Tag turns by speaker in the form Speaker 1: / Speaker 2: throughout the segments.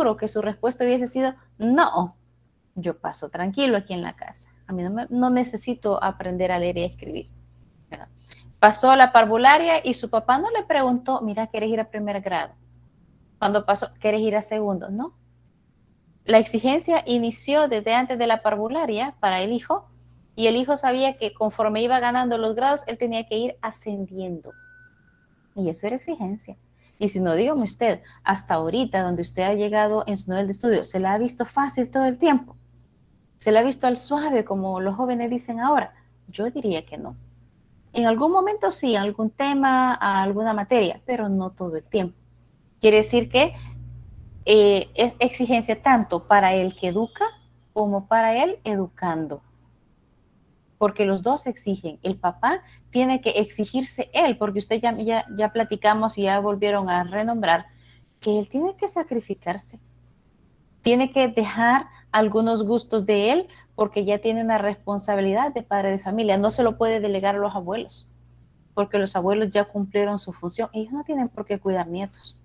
Speaker 1: seguro que su respuesta hubiese sido, no, yo paso tranquilo aquí en la casa. A mí no necesito aprender a leer y a escribir. ¿Verdad? Pasó a la parvularia y su papá no le preguntó, mira, ¿quieres ir a primer grado? Cuando pasó, ¿quieres ir a segundo? No. La exigencia inició desde antes de la parvularia para el hijo y el hijo sabía que conforme iba ganando los grados, él tenía que ir ascendiendo. Y eso era exigencia. Y si no, dígame usted, hasta ahorita, donde usted ha llegado en su nivel de estudio, ¿se la ha visto fácil todo el tiempo? ¿Se la ha visto al suave, como los jóvenes dicen ahora? Yo diría que no. En algún momento sí, algún tema, alguna materia, pero no todo el tiempo. Quiere decir que es exigencia tanto para el que educa como para el educando. Porque los dos exigen. El papá tiene que exigirse él, porque usted ya platicamos y ya volvieron a renombrar que él tiene que sacrificarse. Tiene que dejar algunos gustos de él porque ya tiene una responsabilidad de padre de familia. No se lo puede delegar a los abuelos, porque los abuelos ya cumplieron su función. Ellos no tienen por qué cuidar nietos.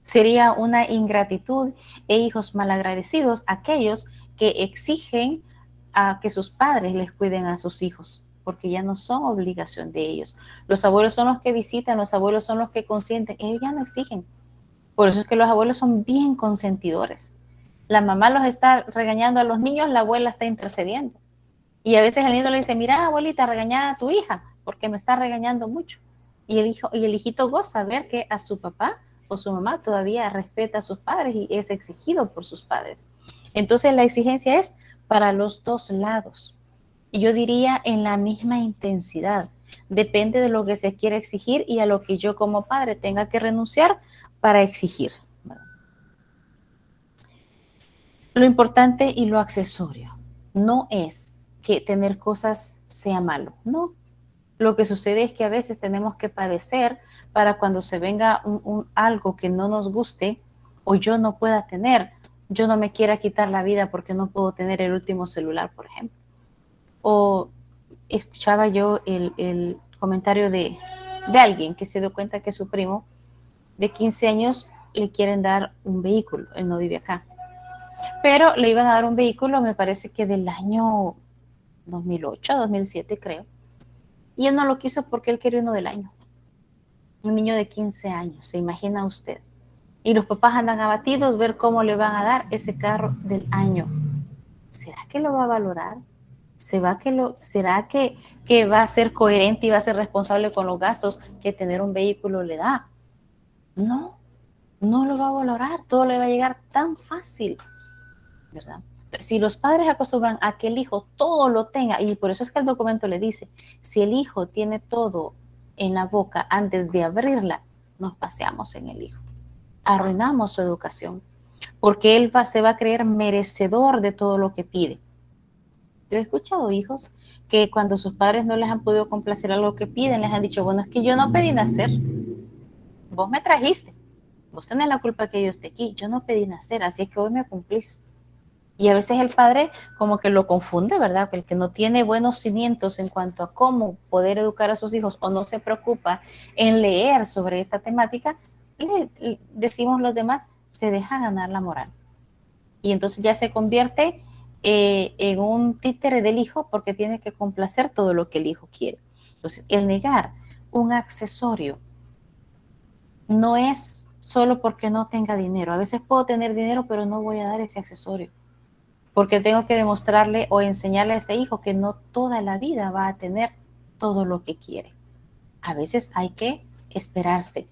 Speaker 1: Sería una ingratitud e hijos malagradecidos aquellos que exigen a que sus padres les cuiden a sus hijos, porque ya no son obligación de ellos. Los abuelos son los que visitan, los abuelos son los que consienten, ellos ya no exigen. Por eso es que los abuelos son bien consentidores. La mamá los está regañando a los niños, la abuela está intercediendo. Y a veces el niño le dice, mira, abuelita, regaña a tu hija, porque me está regañando mucho. Y el hijito goza ver que a su papá o su mamá todavía respeta a sus padres y es exigido por sus padres. Entonces la exigencia es para los dos lados. Y yo diría en la misma intensidad. Depende de lo que se quiere exigir y a lo que yo como padre tenga que renunciar para exigir. Lo importante y lo accesorio no es que tener cosas sea malo, no. Lo que sucede es que a veces tenemos que padecer para cuando se venga algo que no nos guste o yo no pueda tener, yo no me quiera quitar la vida porque no puedo tener el último celular, por ejemplo. O escuchaba yo el comentario de alguien que se dio cuenta que su primo de 15 años le quieren dar un vehículo, él no vive acá, pero le iban a dar un vehículo, me parece que del año 2008, 2007 creo, y él no lo quiso porque él quería uno del año. Un niño de 15 años, ¿se imagina usted? Y los papás andan abatidos ver cómo le van a dar ese carro del año. ¿Será que lo va a valorar? ¿Será que va a ser coherente y va a ser responsable con los gastos que tener un vehículo le da? No, no lo va a valorar, todo le va a llegar tan fácil, ¿verdad? Si los padres acostumbran a que el hijo todo lo tenga, y por eso es que el documento le dice, si el hijo tiene todo en la boca antes de abrirla, nos paseamos en el hijo. Arruinamos su educación, porque él se va a creer merecedor de todo lo que pide. Yo he escuchado hijos que cuando sus padres no les han podido complacer algo que piden, les han dicho, bueno, es que yo no pedí nacer, vos me trajiste, vos tenés la culpa que yo esté aquí, yo no pedí nacer, así es que hoy me cumplís. Y a veces el padre como que lo confunde, ¿verdad? El que no tiene buenos cimientos en cuanto a cómo poder educar a sus hijos o no se preocupa en leer sobre esta temática, le decimos los demás, se deja ganar la moral. Y entonces ya se convierte en un títere del hijo porque tiene que complacer todo lo que el hijo quiere. Entonces, el negar un accesorio no es solo porque no tenga dinero. A veces puedo tener dinero, pero no voy a dar ese accesorio porque tengo que demostrarle o enseñarle a este hijo que no toda la vida va a tener todo lo que quiere. A veces hay que esperarse.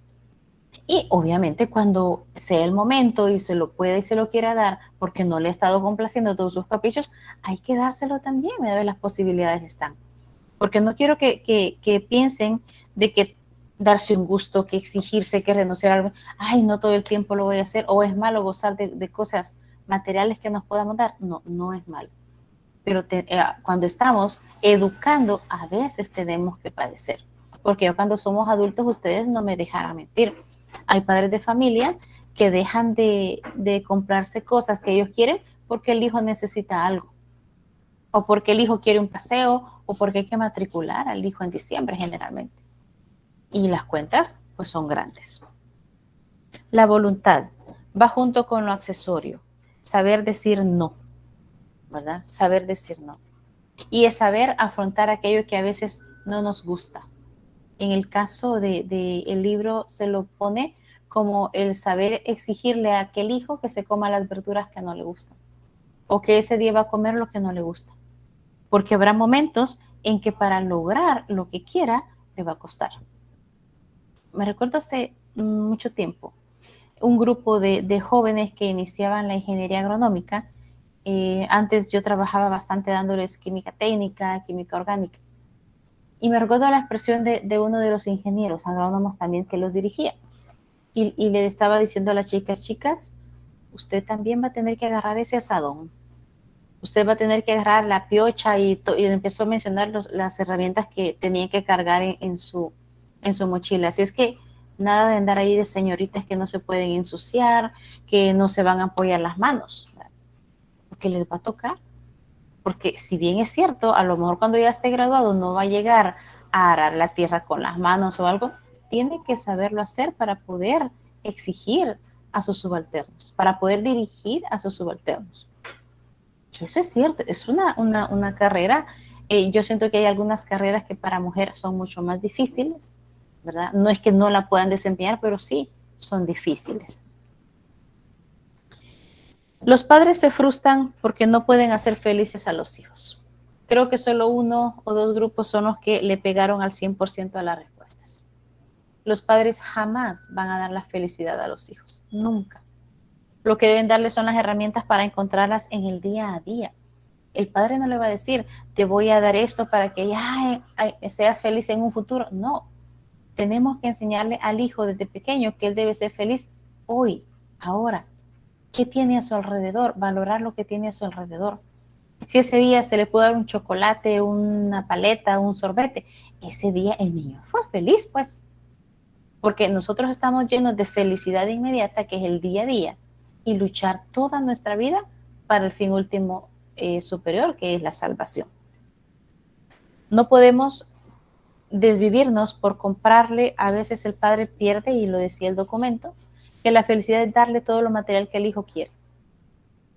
Speaker 1: Y obviamente cuando sea el momento y se lo puede y se lo quiera dar porque no le ha estado complaciendo todos sus caprichos, hay que dárselo también, las posibilidades están. Porque no quiero que piensen de que darse un gusto, que exigirse, que renunciar a algo, ay, no todo el tiempo lo voy a hacer, o es malo gozar de cosas materiales que nos podamos dar. No, no es malo. Pero cuando estamos educando, a veces tenemos que padecer. Porque yo cuando somos adultos, ustedes no me dejarán mentir. Hay padres de familia que dejan de comprarse cosas que ellos quieren porque el hijo necesita algo. O porque el hijo quiere un paseo, o porque hay que matricular al hijo en diciembre generalmente. Y las cuentas, pues son grandes. La voluntad va junto con lo accesorio, saber decir no, ¿verdad? Saber decir no. Y es saber afrontar aquello que a veces no nos gusta. En el caso de el libro se lo pone como el saber exigirle a aquel hijo que se coma las verduras que no le gustan o que ese día va a comer lo que no le gusta. Porque habrá momentos en que para lograr lo que quiera le va a costar. Me recuerdo hace mucho tiempo un grupo de jóvenes que iniciaban la ingeniería agronómica. Antes yo trabajaba bastante dándoles química técnica, química orgánica. Y me recuerdo la expresión de uno de los ingenieros agrónomos también que los dirigía. Y le estaba diciendo a las chicas, chicas, usted también va a tener que agarrar ese asadón. Usted va a tener que agarrar la piocha y empezó a mencionar las herramientas que tenía que cargar en su mochila. Así es que nada de andar ahí de señoritas que no se pueden ensuciar, que no se van a apoyar las manos, ¿verdad? Porque les va a tocar. Porque si bien es cierto, a lo mejor cuando ya esté graduado no va a llegar a arar la tierra con las manos o algo, tiene que saberlo hacer para poder exigir a sus subalternos, para poder dirigir a sus subalternos. Eso es cierto, es una carrera. Yo siento que hay algunas carreras que para mujeres son mucho más difíciles, ¿verdad? No es que no la puedan desempeñar, pero sí son difíciles. Los padres se frustran porque no pueden hacer felices a los hijos. Creo que solo uno o dos grupos son los que le pegaron al 100% a las respuestas. Los padres jamás van a dar la felicidad a los hijos, nunca. Lo que deben darles son las herramientas para encontrarlas en el día a día. El padre no le va a decir, te voy a dar esto para que ya seas feliz en un futuro. No, tenemos que enseñarle al hijo desde pequeño que él debe ser feliz hoy, ahora. ¿Qué tiene a su alrededor? Valorar lo que tiene a su alrededor. Si ese día se le puede dar un chocolate, una paleta, un sorbete, ese día el niño fue feliz, pues. Porque nosotros estamos llenos de felicidad inmediata, que es el día a día, y luchar toda nuestra vida para el fin último superior, que es la salvación. No podemos desvivirnos por comprarle. A veces el padre pierde, y lo decía el documento, que la felicidad es darle todo lo material que el hijo quiere.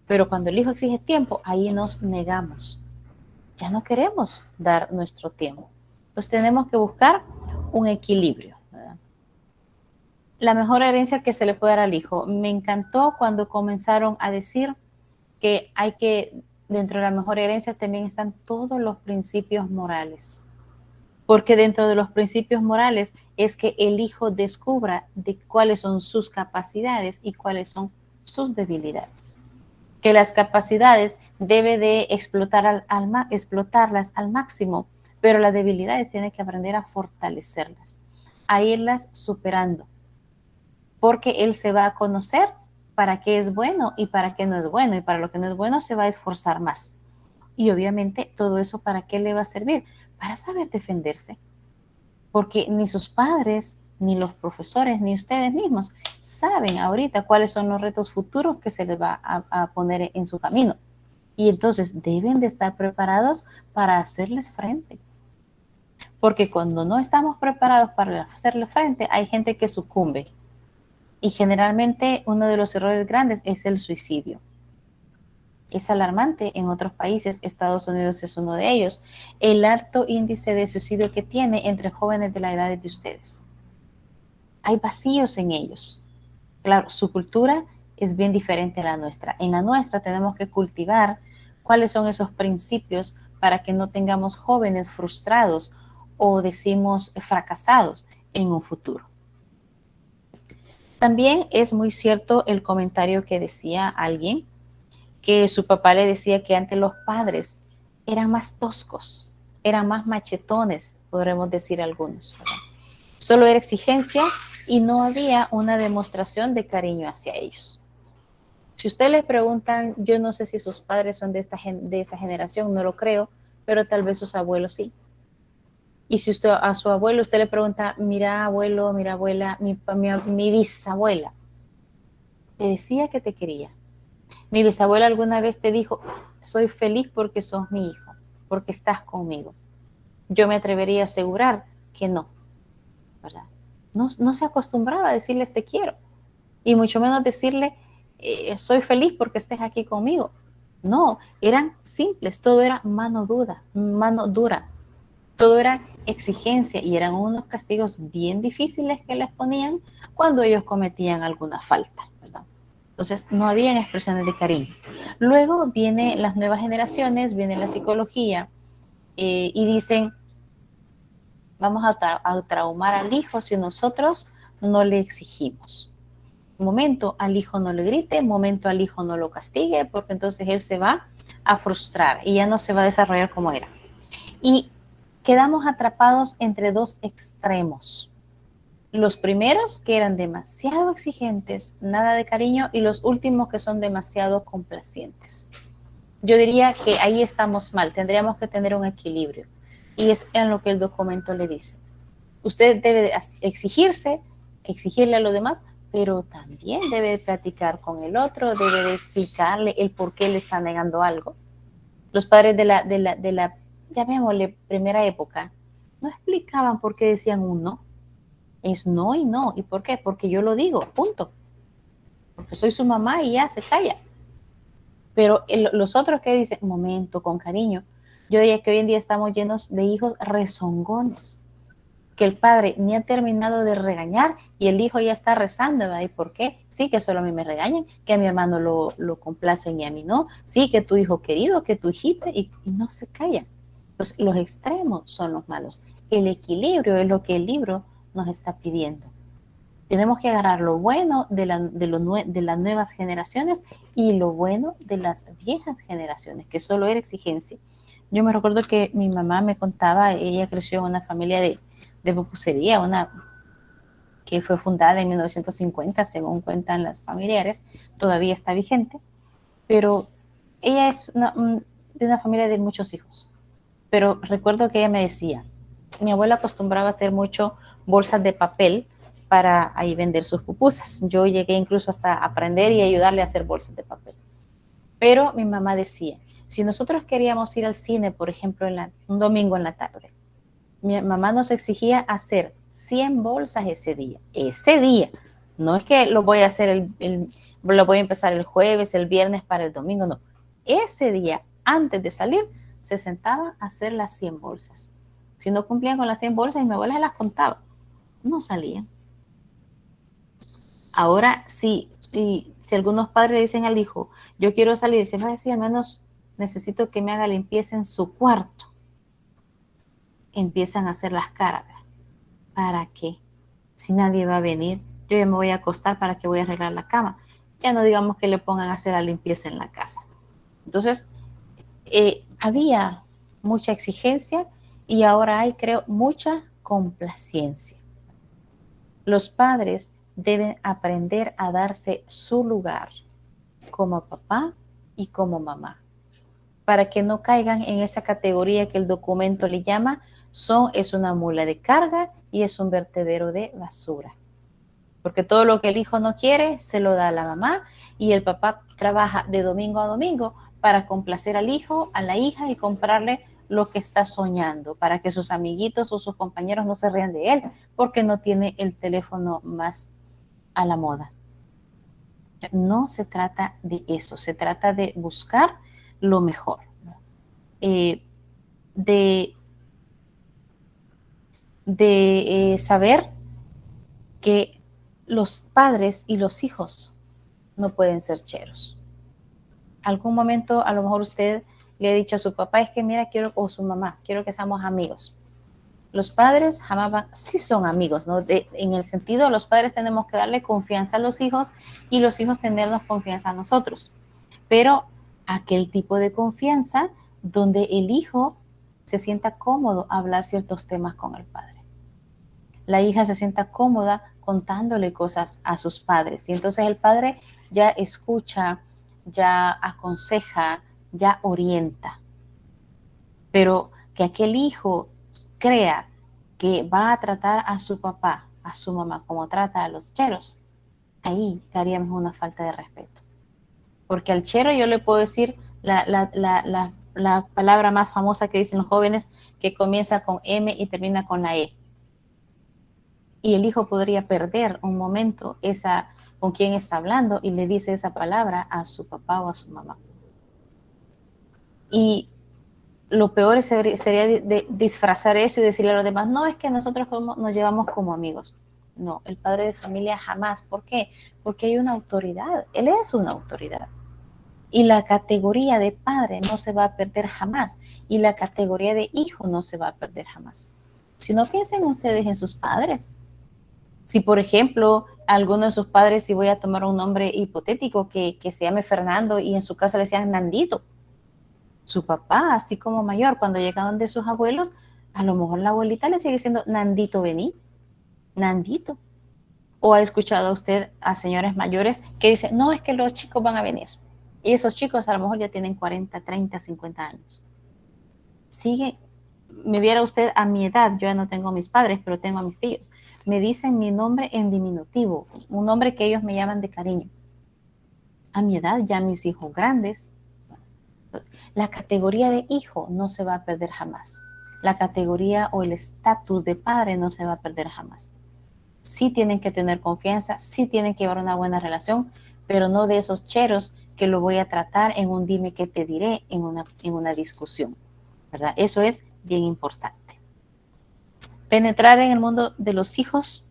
Speaker 1: Pero cuando el hijo exige tiempo, ahí nos negamos. Ya no queremos dar nuestro tiempo. Entonces tenemos que buscar un equilibrio, ¿verdad? La mejor herencia que se le puede dar al hijo. Me encantó cuando comenzaron a decir que hay que, dentro de la mejor herencia también están todos los principios morales. Porque dentro de los principios morales es que el hijo descubra de cuáles son sus capacidades y cuáles son sus debilidades. Que las capacidades debe de explotarlas al máximo, pero las debilidades tiene que aprender a fortalecerlas, a irlas superando, porque él se va a conocer para qué es bueno y para qué no es bueno, y para lo que no es bueno se va a esforzar más. Y obviamente todo eso, ¿para qué le va a servir? Para saber defenderse, porque ni sus padres, ni los profesores, ni ustedes mismos saben ahorita cuáles son los retos futuros que se les va a poner en su camino. Y entonces deben de estar preparados para hacerles frente. Porque cuando no estamos preparados para hacerle frente, hay gente que sucumbe. Y generalmente uno de los errores grandes es el suicidio. Es alarmante en otros países, Estados Unidos es uno de ellos, el alto índice de suicidio que tiene entre jóvenes de la edad de ustedes. Hay vacíos en ellos. Claro, su cultura es bien diferente a la nuestra. En la nuestra tenemos que cultivar cuáles son esos principios para que no tengamos jóvenes frustrados o decimos fracasados en un futuro. También es muy cierto el comentario que decía alguien, que su papá le decía que antes los padres eran más toscos, eran más machetones, podremos decir algunos, ¿verdad? Solo era exigencia y no había una demostración de cariño hacia ellos. Si ustedes les preguntan, yo no sé si sus padres son de esa generación, no lo creo, pero tal vez sus abuelos sí. Y si usted a su abuelo usted le pregunta, mira abuelo, mira abuela, mi bisabuela, te decía que te quería. Mi bisabuela alguna vez te dijo, soy feliz porque sos mi hijo, porque estás conmigo. Yo me atrevería a asegurar que no, ¿verdad? No se acostumbraba a decirles te quiero, y mucho menos decirle soy feliz porque estés aquí conmigo. No, eran simples, todo era mano dura, todo era exigencia y eran unos castigos bien difíciles que les ponían cuando ellos cometían alguna falta, ¿verdad? Entonces no habían expresiones de cariño. Luego vienen las nuevas generaciones, viene la psicología y dicen, vamos a traumar al hijo si nosotros no le exigimos. Momento al hijo no le grite, momento al hijo no lo castigue, porque entonces él se va a frustrar y ya no se va a desarrollar como era. Y quedamos atrapados entre dos extremos. Los primeros que eran demasiado exigentes, nada de cariño, y los últimos que son demasiado complacientes. Yo diría que ahí estamos mal, tendríamos que tener un equilibrio. Y es en lo que el documento le dice. Usted debe exigirse, exigirle a los demás, pero también debe platicar con el otro, debe de explicarle el por qué le está negando algo. Los padres de la llamémosle, primera época, no explicaban por qué decían un no. Es no y no. ¿Y por qué? Porque yo lo digo, punto. Porque soy su mamá y ya se calla. Pero los otros que dicen, momento, con cariño, yo diría que hoy en día estamos llenos de hijos rezongones, que el padre ni ha terminado de regañar y el hijo ya está rezando, ¿verdad? ¿Y por qué? Sí, que solo a mí me regañan, que a mi hermano lo complacen y a mí no. Sí, que tu hijo querido, que tu hijita, y no se callan. Entonces, los extremos son los malos. El equilibrio es lo que el libro nos está pidiendo. Tenemos que agarrar lo bueno de las nuevas generaciones y lo bueno de las viejas generaciones, que solo era exigencia. Yo me recuerdo que mi mamá me contaba, ella creció en una familia de pupusería, una que fue fundada en 1950, según cuentan las familiares, todavía está vigente, pero ella es de una familia de muchos hijos. Pero recuerdo que ella me decía, mi abuela acostumbraba a hacer mucho bolsas de papel para ahí vender sus pupusas. Yo llegué incluso hasta aprender y ayudarle a hacer bolsas de papel. Pero mi mamá decía, si nosotros queríamos ir al cine, por ejemplo, un domingo en la tarde, mi mamá nos exigía hacer 100 bolsas ese día. Ese día. No es que lo voy a hacer lo voy a empezar el jueves, el viernes para el domingo, no. Ese día, antes de salir, se sentaba a hacer las 100 bolsas. Si no cumplían con las 100 bolsas, y mi abuela se las contaba, no salían. Ahora sí, si algunos padres le dicen al hijo, yo quiero salir, se va a decir, al menos necesito que me haga limpieza en su cuarto. Empiezan a hacer las caras. ¿Para qué? Si nadie va a venir, yo ya me voy a acostar, para que voy a arreglar la cama. Ya no digamos que le pongan a hacer la limpieza en la casa. Entonces, había mucha exigencia y ahora hay, creo, mucha complacencia. Los padres deben aprender a darse su lugar como papá y como mamá, para que no caigan en esa categoría que el documento le llama, es una mula de carga y es un vertedero de basura. Porque todo lo que el hijo no quiere se lo da a la mamá y el papá trabaja de domingo a domingo para complacer al hijo, a la hija y comprarle lo que está soñando, para que sus amiguitos o sus compañeros no se rían de él porque no tiene el teléfono más a la moda. No se trata de eso, se trata de buscar lo mejor, eh, de, saber que los padres y los hijos no pueden ser cheros. Algún momento a lo mejor usted le ha dicho a su papá, es que mira, o su mamá, quiero que seamos amigos. Los padres jamás sí son amigos, ¿no? En el sentido, los padres tenemos que darle confianza a los hijos y los hijos tenernos confianza a nosotros. Pero aquel tipo de confianza donde el hijo se sienta cómodo a hablar ciertos temas con el padre. La hija se sienta cómoda contándole cosas a sus padres. Y entonces el padre ya escucha, ya aconseja, ya orienta. Pero que aquel hijo crea que va a tratar a su papá, a su mamá, como trata a los cheros, ahí haríamos una falta de respeto. Porque al chero yo le puedo decir la palabra más famosa que dicen los jóvenes, que comienza con M y termina con la E. Y el hijo podría perder un momento esa con quién está hablando y le dice esa palabra a su papá o a su mamá. Y lo peor sería disfrazar eso y decirle a los demás, no, es que nosotros nos llevamos como amigos. No, el padre de familia jamás. ¿Por qué? Porque hay una autoridad. Él es una autoridad. Y la categoría de padre no se va a perder jamás. Y la categoría de hijo no se va a perder jamás. Si no, piensen ustedes en sus padres. Si, por ejemplo, alguno de sus padres, si voy a tomar un nombre hipotético, que se llame Fernando y en su casa le decían Nandito, su papá, así como mayor, cuando llegaban de sus abuelos, a lo mejor la abuelita le sigue diciendo, Nandito, vení, Nandito. O ha escuchado usted a señores mayores que dicen, no, es que los chicos van a venir. Y esos chicos a lo mejor ya tienen 40, 30, 50 años. Sigue, me viera usted a mi edad, yo ya no tengo a mis padres, pero tengo a mis tíos. Me dicen mi nombre en diminutivo, un nombre que ellos me llaman de cariño. A mi edad, ya mis hijos grandes, la categoría de hijo no se va a perder jamás. La categoría o el estatus de padre no se va a perder jamás. Sí tienen que tener confianza, sí tienen que llevar una buena relación, pero no de esos cheros que lo voy a tratar en un dime que te diré en una discusión, ¿verdad? Eso es bien importante. Penetrar en el mundo de los hijos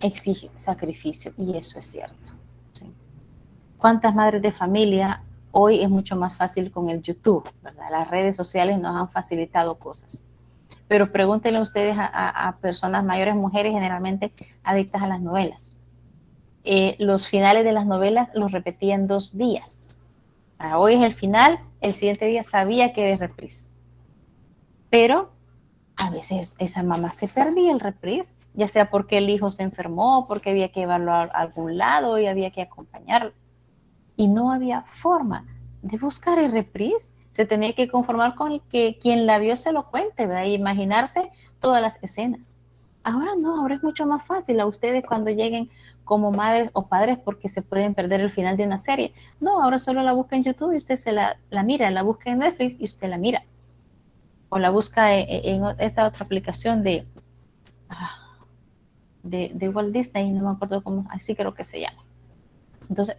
Speaker 1: exige sacrificio y eso es cierto, ¿sí? ¿Cuántas madres de familia hoy es mucho más fácil con el YouTube, ¿verdad? Las redes sociales nos han facilitado cosas. Pero pregúntenle ustedes a personas mayores, mujeres generalmente adictas a las novelas. Los finales de las novelas los repetían 2 días. Hoy es el final, el siguiente día sabía que era reprise. Pero a veces esa mamá se perdía el reprise, ya sea porque el hijo se enfermó, porque había que llevarlo a algún lado y había que acompañarlo. Y no había forma de buscar el reprise. Se tenía que conformar con el que quien la vio se lo cuente, ¿verdad? Y imaginarse todas las escenas. Ahora no, ahora es mucho más fácil a ustedes cuando lleguen como madres o padres porque se pueden perder el final de una serie. No, ahora solo la busca en YouTube y usted se la mira, la busca en Netflix y usted la mira. O la busca en esta otra aplicación de Walt Disney, no me acuerdo cómo, así creo que se llama. Entonces,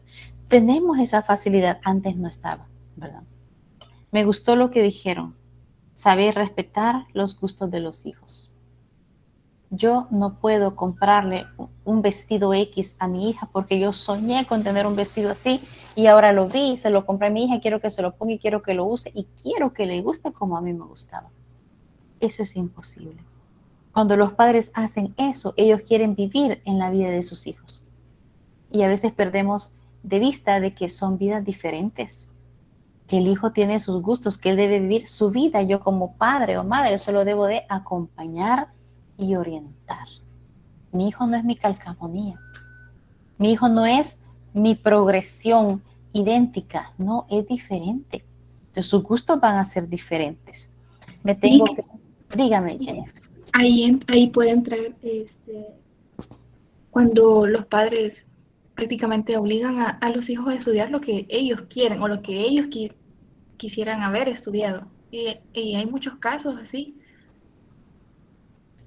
Speaker 1: tenemos esa facilidad, antes no estaba, ¿verdad? Me gustó lo que dijeron, saber respetar los gustos de los hijos. Yo no puedo comprarle un vestido X a mi hija porque yo soñé con tener un vestido así y ahora lo vi, se lo compré a mi hija, quiero que se lo ponga y quiero que lo use y quiero que le guste como a mí me gustaba. Eso es imposible. Cuando los padres hacen eso, ellos quieren vivir en la vida de sus hijos. Y a veces perdemos de vista de que son vidas diferentes, que el hijo tiene sus gustos, que él debe vivir su vida. Yo como padre o madre solo debo de acompañar y orientar. Mi hijo no es mi calcamonía. Mi hijo no es mi progresión idéntica. No, es diferente. Entonces sus gustos van a ser diferentes. Me tengo que... Dígame, Jennifer.
Speaker 2: Ahí puede entrar cuando los padres prácticamente obligan a los hijos a estudiar lo que ellos quieren o lo que ellos quisieran haber estudiado. Y hay muchos casos así.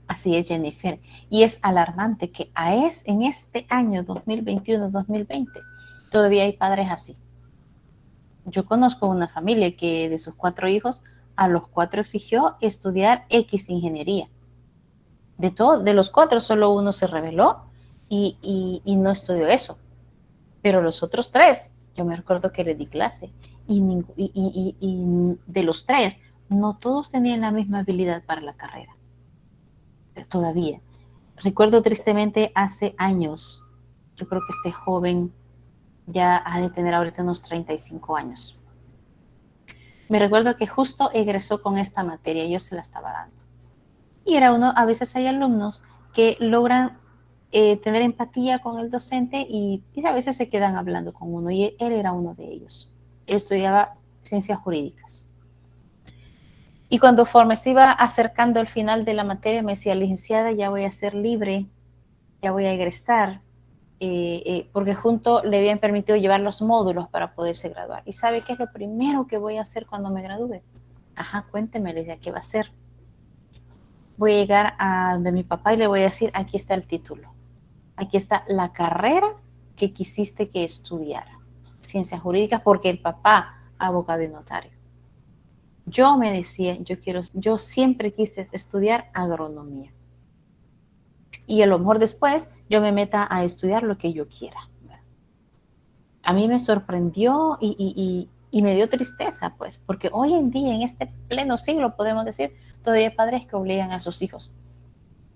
Speaker 1: Así es, Jennifer. Y es alarmante que en este año 2021-2020 todavía hay padres así. Yo conozco una familia que de sus 4 hijos, a los 4 exigió estudiar X ingeniería. De los 4, solo uno se rebeló y no estudió eso. Pero los otros 3, yo me recuerdo que le di clase. Y de los 3, no todos tenían la misma habilidad para la carrera. Todavía. Recuerdo tristemente hace años, yo creo que este joven ya ha de tener ahorita unos 35 años. Me recuerdo que justo egresó con esta materia, yo se la estaba dando. Y era a veces hay alumnos que logran tener empatía con el docente y a veces se quedan hablando con uno, y él era uno de ellos. Él estudiaba ciencias jurídicas. Y cuando se iba acercando al final de la materia, me decía, licenciada, ya voy a ser libre, ya voy a egresar, porque junto le habían permitido llevar los módulos para poderse graduar. ¿Y sabe qué es lo primero que voy a hacer cuando me gradúe? Ajá, cuénteme, le decía, ¿qué va a hacer? Voy a llegar a donde mi papá y le voy a decir, aquí está el título, aquí está la carrera que quisiste que estudiara ciencias jurídicas porque el papá, abogado y notario. Yo me decía, yo siempre quise estudiar agronomía. Y a lo mejor después yo me meta a estudiar lo que yo quiera. A mí me sorprendió y me dio tristeza, pues, porque hoy en día, en este pleno siglo, podemos decir, todavía hay padres que obligan a sus hijos.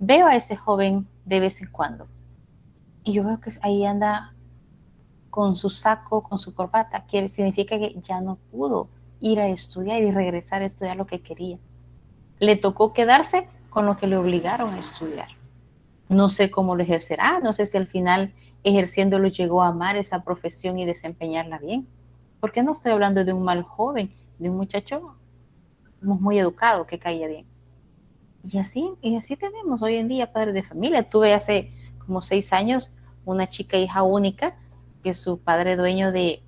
Speaker 1: Veo a ese joven de vez en cuando y yo veo que ahí anda con su saco, con su corbata, que significa que ya no pudo ir a estudiar y regresar a estudiar lo que quería. Le tocó quedarse con lo que le obligaron a estudiar. No sé cómo lo ejercerá, no sé si al final ejerciéndolo llegó a amar esa profesión y desempeñarla bien. Porque no estoy hablando de un mal joven, de un muchacho muy educado que caía bien. Y así tenemos hoy en día padres de familia. Tuve hace como 6 años una chica hija única que su padre dueño de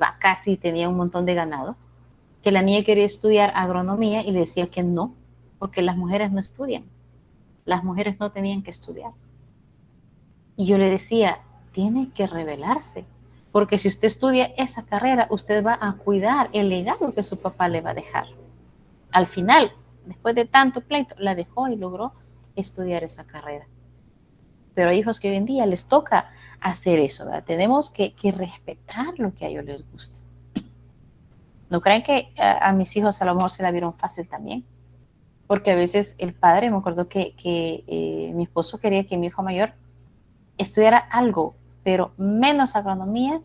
Speaker 1: vacas y tenía un montón de ganado, que la niña quería estudiar agronomía y le decía que no, porque las mujeres no estudian, las mujeres no tenían que estudiar. Y yo le decía, tiene que rebelarse, porque si usted estudia esa carrera, usted va a cuidar el legado que su papá le va a dejar. Al final, después de tanto pleito, la dejó y logró estudiar esa carrera. Pero hay hijos que hoy en día les toca hacer eso, ¿verdad? Tenemos que respetar lo que a ellos les gusta. ¿No creen que a mis hijos a lo mejor se la vieron fácil también? Porque a veces el padre, me acuerdo que mi esposo quería que mi hijo mayor estudiara algo, pero menos agronomía,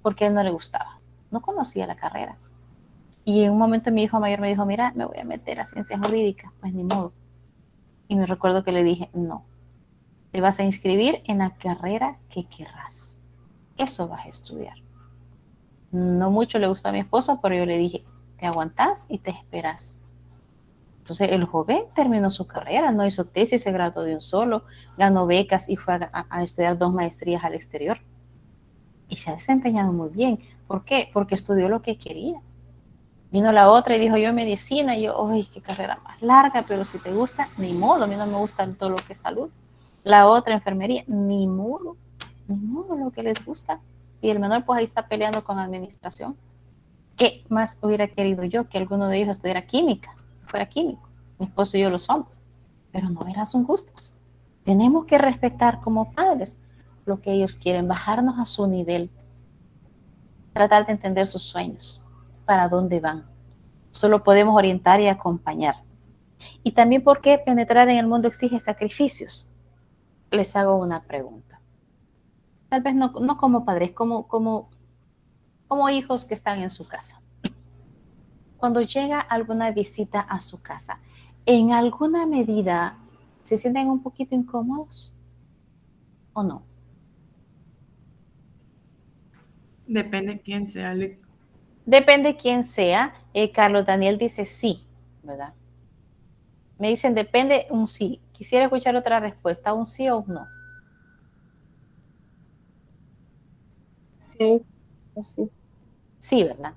Speaker 1: porque a él no le gustaba. No conocía la carrera. Y en un momento mi hijo mayor me dijo, mira, me voy a meter a ciencias jurídicas. Pues ni modo. Y me recuerdo que le dije, no, te vas a inscribir en la carrera que querrás. Eso vas a estudiar. No mucho le gustó a mi esposo, pero yo le dije, te aguantás y te esperas. Entonces el joven terminó su carrera, no hizo tesis, se graduó de un solo, ganó becas y fue a estudiar 2 maestrías al exterior. Y se ha desempeñado muy bien. ¿Por qué? Porque estudió lo que quería. Vino la otra y dijo yo medicina, y yo, ¡ay, qué carrera más larga! Pero si te gusta, ni modo, a mí no me gusta todo lo que es salud. La otra enfermería, ni modo lo que les gusta. Y el menor pues ahí está peleando con administración. ¿Qué más hubiera querido yo que alguno de ellos estudiara química, que fuera químico? Mi esposo y yo lo somos, pero no eran sus gustos. Tenemos que respetar como padres lo que ellos quieren, bajarnos a su nivel, tratar de entender sus sueños, para dónde van. Solo podemos orientar y acompañar. Y también porque penetrar en el mundo exige sacrificios. Les hago una pregunta. Tal vez no como padres, como hijos que están en su casa. Cuando llega alguna visita a su casa, en alguna medida se sienten un poquito incómodos o no.
Speaker 3: Depende quién sea.
Speaker 1: Depende quién sea. Carlos Daniel dice sí, ¿verdad? Me dicen depende un sí. Quisiera escuchar otra respuesta, un sí o un no.
Speaker 4: Sí, sí.
Speaker 1: Sí, ¿verdad?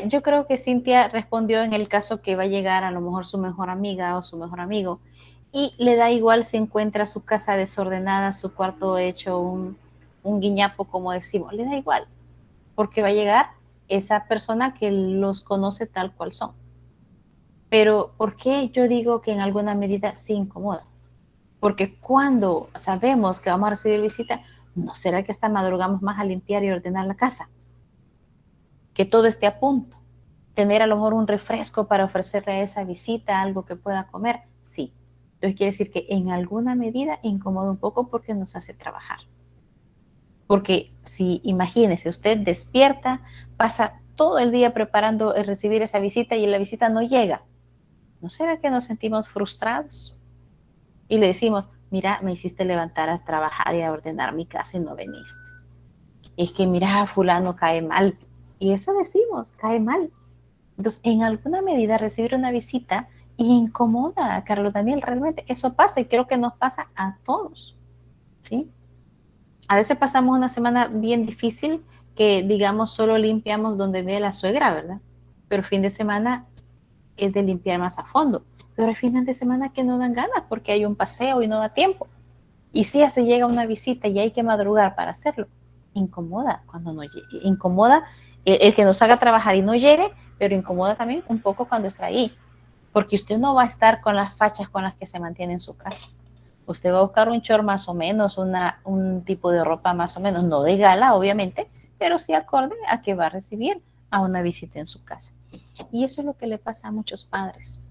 Speaker 1: Yo creo que Cintia respondió en el caso que va a llegar a lo mejor su mejor amiga o su mejor amigo y le da igual si encuentra su casa desordenada, su cuarto hecho un guiñapo, como decimos, le da igual, porque va a llegar esa persona que los conoce tal cual son. Pero ¿por qué yo digo que en alguna medida sí incomoda? Porque cuando sabemos que vamos a recibir visita, ¿no será que hasta madrugamos más a limpiar y ordenar la casa? Que todo esté a punto. Tener a lo mejor un refresco para ofrecerle a esa visita, algo que pueda comer, sí. Entonces quiere decir que en alguna medida incomoda un poco porque nos hace trabajar. Porque si imagínese, usted despierta, pasa todo el día preparando el recibir esa visita y la visita no llega, ¿no será que nos sentimos frustrados? Y le decimos, mira, me hiciste levantar a trabajar y a ordenar mi casa y no veniste. Es que mira, fulano cae mal. Y eso decimos, cae mal. Entonces, en alguna medida recibir una visita incomoda a Carlos Daniel, realmente eso pasa y creo que nos pasa a todos, ¿sí? A veces pasamos una semana bien difícil que, digamos, solo limpiamos donde ve la suegra, ¿verdad? Pero fin de semana es de limpiar más a fondo. Pero el final de semana que no dan ganas porque hay un paseo y no da tiempo. Y si ya se llega a una visita y hay que madrugar para hacerlo, incomoda cuando no llegue, incomoda el que nos haga trabajar y no llegue, pero incomoda también un poco cuando está ahí, porque usted no va a estar con las fachas con las que se mantiene en su casa. Usted va a buscar un short más o menos, un tipo de ropa más o menos, no de gala, obviamente, pero sí acorde a que va a recibir a una visita en su casa. Y eso es lo que le pasa a muchos padres.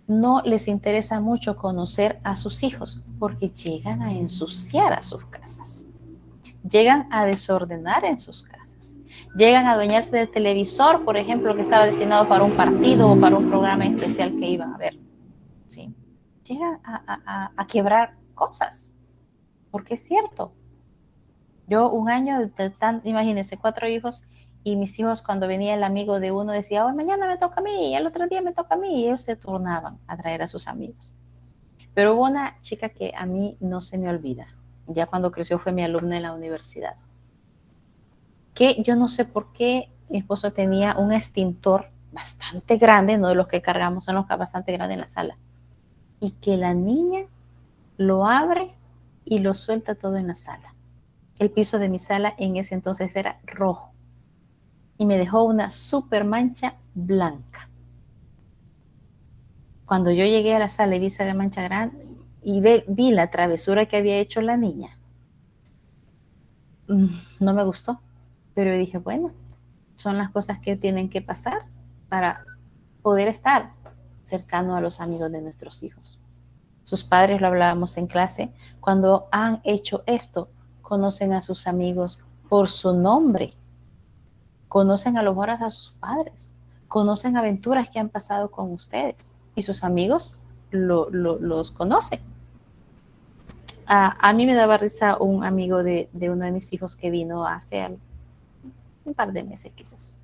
Speaker 1: No les interesa mucho conocer a sus hijos porque llegan a ensuciar a sus casas, llegan a desordenar en sus casas, llegan a adueñarse del televisor, por ejemplo, que estaba destinado para un partido o para un programa especial que iban a ver, ¿sí? Llegan a quebrar cosas, porque es cierto. Yo un año, imagínense, 4 hijos, y mis hijos cuando venía el amigo de uno decía, hoy mañana me toca a mí, y el otro día me toca a mí, y ellos se turnaban a traer a sus amigos. Pero hubo una chica que a mí no se me olvida, ya cuando creció fue mi alumna en la universidad, que yo no sé por qué mi esposo tenía un extintor bastante grande, no de los que cargamos, son los que bastante grandes en la sala, y que la niña lo abre y lo suelta todo en la sala. El piso de mi sala en ese entonces era rojo y me dejó una super mancha blanca. Cuando yo llegué a la sala y vi esa mancha grande y vi la travesura que había hecho la niña, no me gustó, pero dije, bueno, son las cosas que tienen que pasar para poder estar cercano a los amigos de nuestros hijos. Sus padres, lo hablábamos en clase, cuando han hecho esto, conocen a sus amigos por su nombre, conocen a lo mejor a sus padres, conocen aventuras que han pasado con ustedes y sus amigos los conocen. A mí me daba risa un amigo de uno de mis hijos que vino hace un par de meses quizás.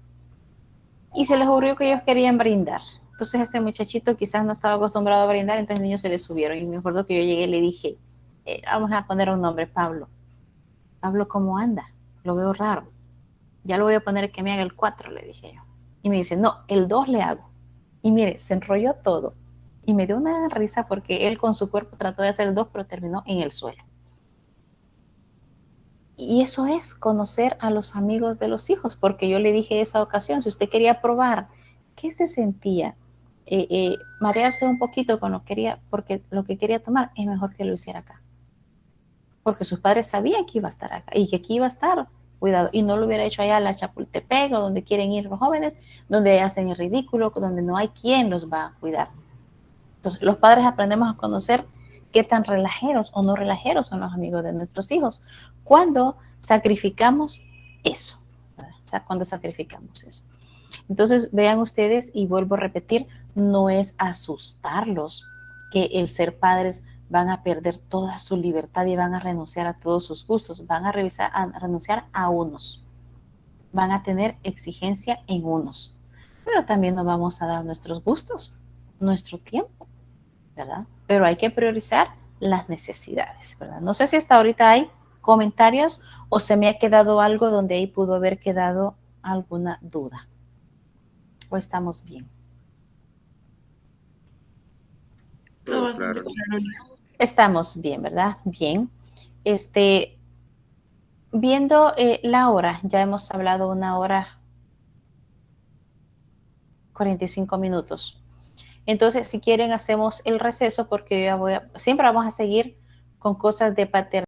Speaker 1: Y se les ocurrió que ellos querían brindar. Entonces este muchachito quizás no estaba acostumbrado a brindar, entonces los niños se le subieron. Y me acuerdo que yo llegué y le dije, vamos a poner un nombre, Pablo. Pablo, ¿cómo anda? Lo veo raro. Ya lo voy a poner que me haga el 4, le dije yo. Y me dice, no, el 2 le hago. Y mire, se enrolló todo. Y me dio una risa porque él con su cuerpo trató de hacer el 2, pero terminó en el suelo. Y eso es conocer a los amigos de los hijos, porque yo le dije esa ocasión, si usted quería probar qué se sentía, marearse un poquito con porque lo que quería tomar, es mejor que lo hiciera acá. Porque sus padres sabían que iba a estar acá y que aquí iba a estar, cuidado, y no lo hubiera hecho allá a la Chapultepec o donde quieren ir los jóvenes, donde hacen el ridículo, donde no hay quien los va a cuidar. Entonces, los padres aprendemos a conocer qué tan relajeros o no relajeros son los amigos de nuestros hijos cuando sacrificamos eso, ¿verdad? O sea, cuando sacrificamos eso. Entonces, vean ustedes, y vuelvo a repetir, no es asustarlos que el ser padres van a perder toda su libertad y van a renunciar a todos sus gustos, van a renunciar a unos, van a tener exigencia en unos, pero también nos vamos a dar nuestros gustos, nuestro tiempo, ¿verdad? Pero hay que priorizar las necesidades, ¿verdad? No sé si hasta ahorita hay comentarios o se me ha quedado algo donde ahí pudo haber quedado alguna duda. ¿O estamos bien?
Speaker 3: Todo bastante
Speaker 4: claro.
Speaker 3: claro.
Speaker 1: Estamos bien, ¿verdad? Bien. Viendo la hora, ya hemos hablado 1 hora 45 minutos. Entonces, si quieren, hacemos el receso porque siempre vamos a seguir con cosas de paternidad.